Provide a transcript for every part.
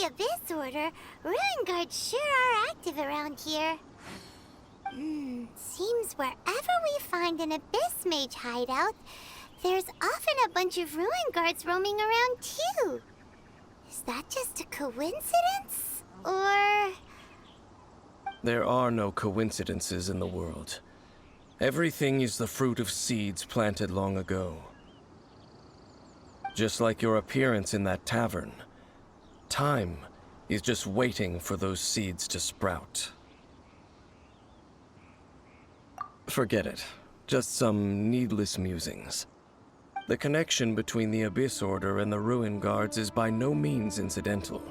the Abyss Order, Ruin Guards sure are active around here. Seems wherever we find an Abyss Mage hideout, there's often a bunch of Ruin Guards roaming around too. Is that just a coincidence? Or... There are no coincidences in the world. Everything is the fruit of seeds planted long ago. Just like your appearance in that tavern, time is just waiting for those seeds to sprout. Forget it. Just some needless musings. The connection between the Abyss Order and the Ruin Guards is by no means incidental.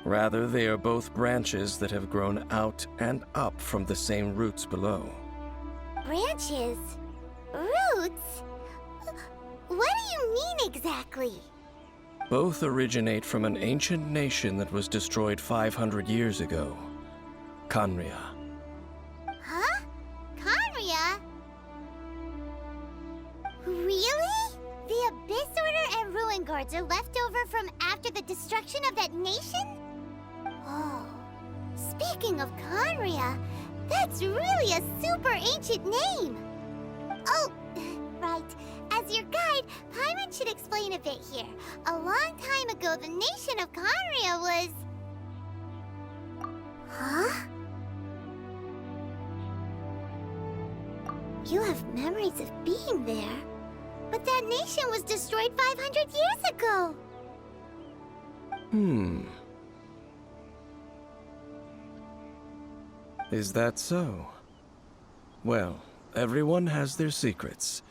Rather, they are both branches that have grown out and up from the same roots below. Branches? Roots? What do you mean exactly? Both originate from an ancient nation that was destroyed 500 years ago. Khaenri'ah. Huh? Khaenri'ah? Really? The Abyss Order and Ruin Guards are left over from after the destruction of that nation? Oh, speaking of Khaenri'ah, that's really a super ancient name. Oh, right. As your guide, Paimon should explain a bit here. A long time ago, the nation of Khaenri'ah was... Huh? You have memories of being there. But that nation was destroyed 500 years ago. Is that so? Well, everyone has their secrets.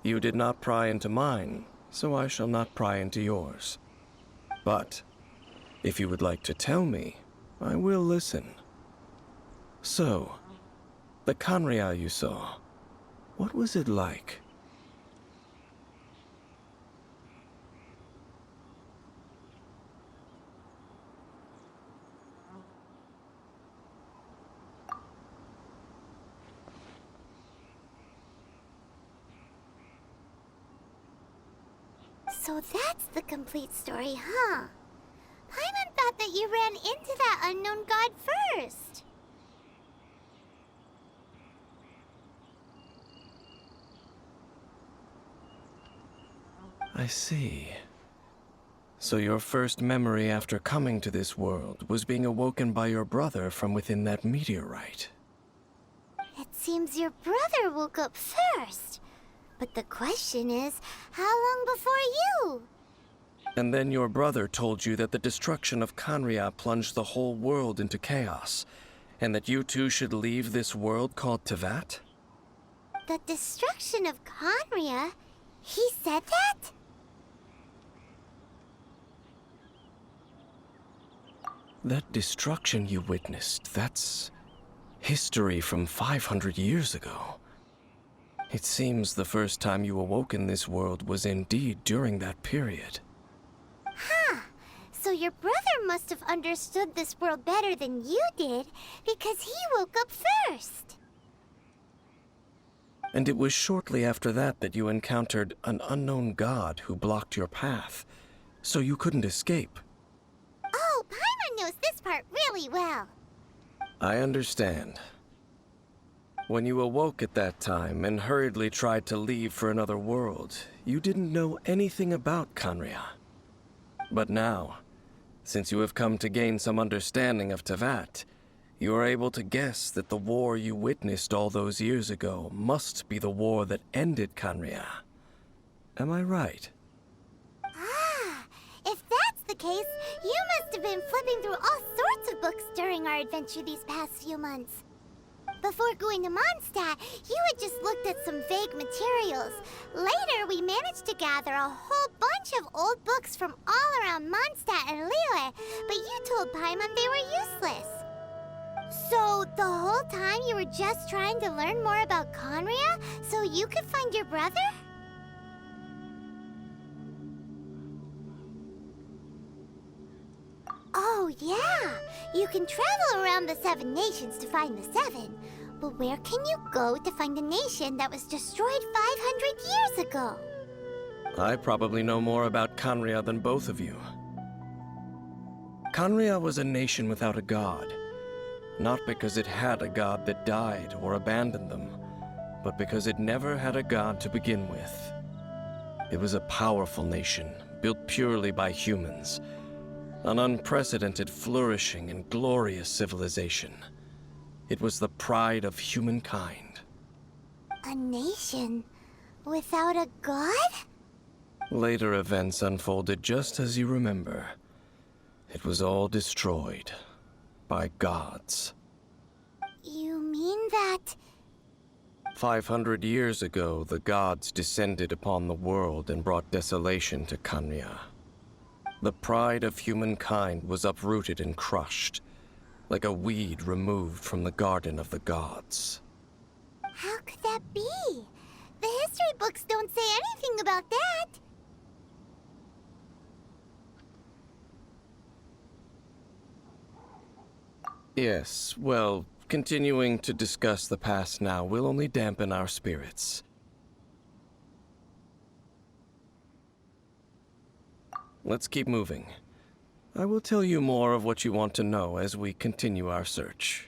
You did not pry into mine, so I shall not pry into yours. But, if you would like to tell me, I will listen. So, the Khaenri'ah you saw, what was it like? So that's the complete story, huh? Paimon thought that you ran into that unknown god first. I see. So your first memory after coming to this world was being awoken by your brother from within that meteorite. It seems your brother woke up first. But the question is, how long before you? And then your brother told you that the destruction of Khaenri'ah plunged the whole world into chaos, and that you two should leave this world called Teyvat? The destruction of Khaenri'ah? He said that? That destruction you witnessed, that's history from 500 years ago. It seems the first time you awoke in this world was indeed during that period. Huh. So your brother must have understood this world better than you did, because he woke up first. And it was shortly after that that you encountered an unknown god who blocked your path, so you couldn't escape. Oh, Paimon knows this part really well. I understand. When you awoke at that time and hurriedly tried to leave for another world, you didn't know anything about Khaenri'ah. But now, since you have come to gain some understanding of Teyvat, you are able to guess that the war you witnessed all those years ago must be the war that ended Khaenri'ah. Am I right? Ah, if that's the case, you must have been flipping through all sorts of books during our adventure these past few months. Before going to Mondstadt, you had just looked at some vague materials. Later, we managed to gather a whole bunch of old books from all around Mondstadt and Liyue, but you told Paimon they were useless. So, the whole time you were just trying to learn more about Khaenri'ah so you could find your brother? Oh, yeah. You can travel around the 7 nations to find the 7. But where can you go to find a nation that was destroyed 500 years ago? I probably know more about Khaenri'ah than both of you. Khaenri'ah was a nation without a god, not because it had a god that died or abandoned them, but because it never had a god to begin with. It was a powerful nation, built purely by humans, an unprecedented, flourishing, and glorious civilization. It was the pride of humankind. A nation without a god? Later events unfolded just as you remember. It was all destroyed by gods. You mean that... 500 years ago, the gods descended upon the world and brought desolation to Khaenri'ah. The pride of humankind was uprooted and crushed, like a weed removed from the garden of the gods. How could that be? The history books don't say anything about that. Yes, well, continuing to discuss the past now will only dampen our spirits. Let's keep moving. I will tell you more of what you want to know as we continue our search.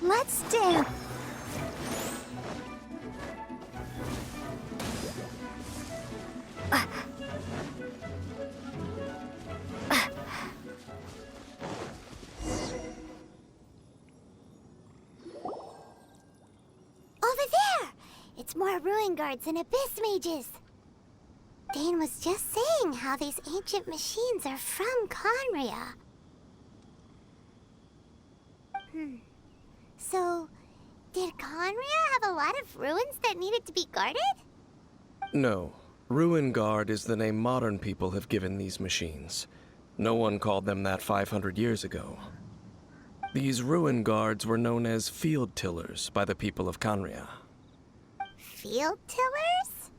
Let's dance. Over there! It's more ruin guards and abyss mages. Dane was just saying how these ancient machines are from Khaenri'ah. So, did Khaenri'ah have a lot of ruins that needed to be guarded? No. Ruin Guard is the name modern people have given these machines. No one called them that 500 years ago. These ruin guards were known as field tillers by the people of Khaenri'ah. Field tillers?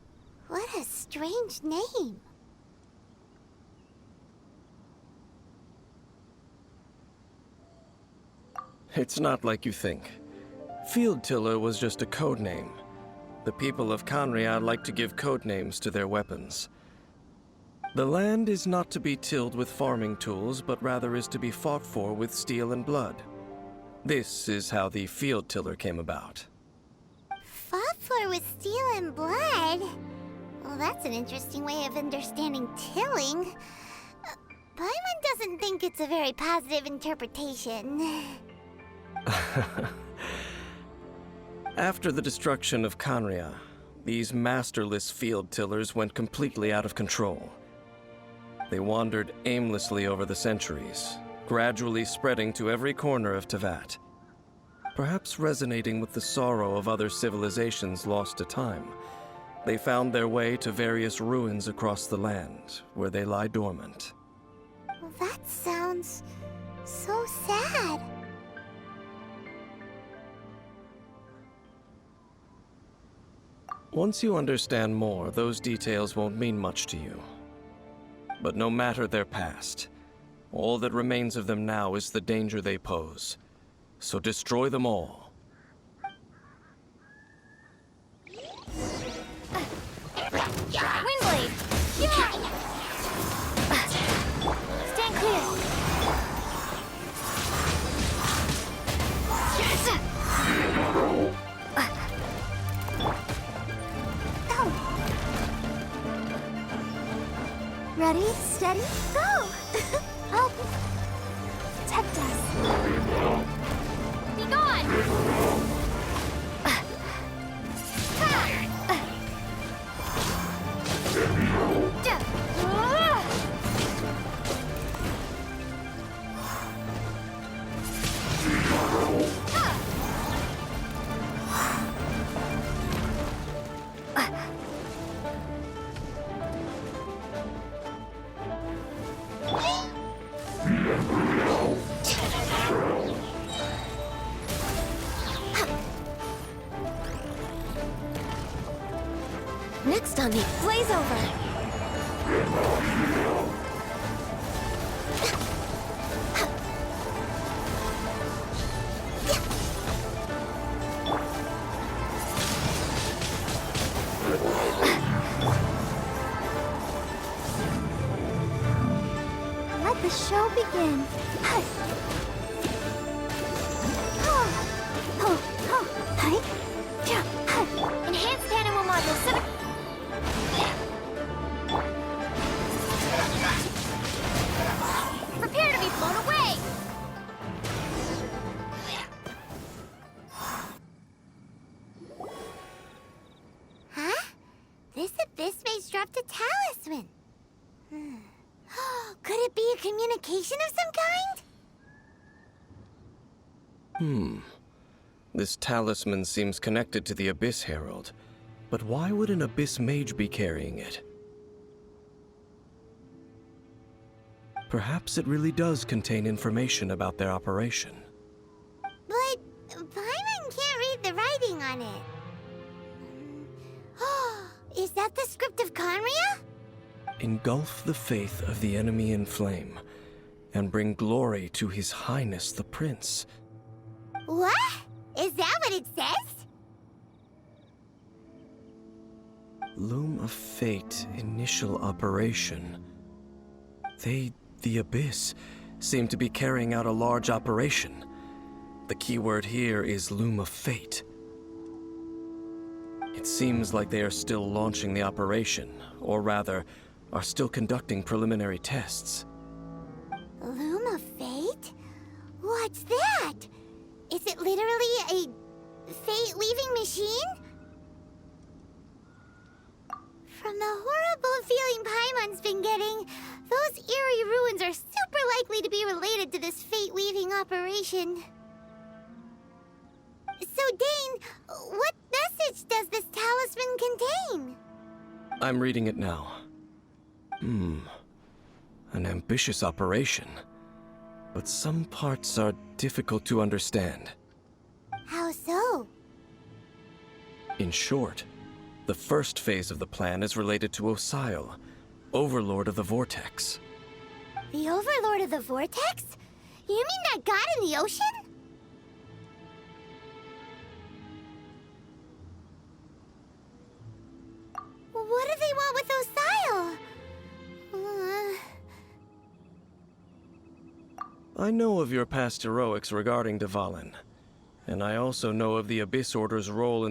What a strange name. It's not like you think. Field Tiller was just a code name. The people of Khaenri'ah like to give code names to their weapons. The land is not to be tilled with farming tools, but rather is to be fought for with steel and blood. This is how the Field Tiller came about. Fought for with steel and blood? Well, that's an interesting way of understanding tilling. Paimon doesn't think it's a very positive interpretation. After the destruction of Khaenri'ah, these masterless field tillers went completely out of control. They wandered aimlessly over the centuries, gradually spreading to every corner of Teyvat. Perhaps resonating with the sorrow of other civilizations lost to time, they found their way to various ruins across the land, where they lie dormant. Well, that sounds so sad. Once you understand more, those details won't mean much to you. But no matter their past, all that remains of them now is the danger they pose. So destroy them all. Windblade! Yeah! Stand clear! Yes! Ready, steady, go! Help! Protect us! Be gone! Next on me, blaze over! Let the show begin. Enhanced animal module 7. Prepare to be blown away! Huh? This abyss maze dropped a talisman. Could it be a communication of some kind? This talisman seems connected to the Abyss Herald. But why would an Abyss Mage be carrying it? Perhaps it really does contain information about their operation. But Paimon can't read the writing on it. Is that the script of Conria? Engulf the faith of the enemy in flame, and bring glory to His Highness the Prince. What? Is that what it says? Loom of Fate initial operation. They, the Abyss, seem to be carrying out a large operation. The keyword here is Loom of Fate. It seems like they are still launching the operation, or rather, are still conducting preliminary tests. Loom of Fate? What's that? Is it literally a fate-weaving machine? From the horrible feeling Paimon's been getting, those eerie ruins are super likely to be related to this fate-weaving operation. So, Dane, what message does this talisman contain? I'm reading it now. An ambitious operation. But some parts are difficult to understand. How so? In short, the first phase of the plan is related to Osile, Overlord of the Vortex. The Overlord of the Vortex? You mean that god in the ocean? What do they want with Osile? I know of your past heroics regarding Dvalin, and I also know of the Abyss Order's role in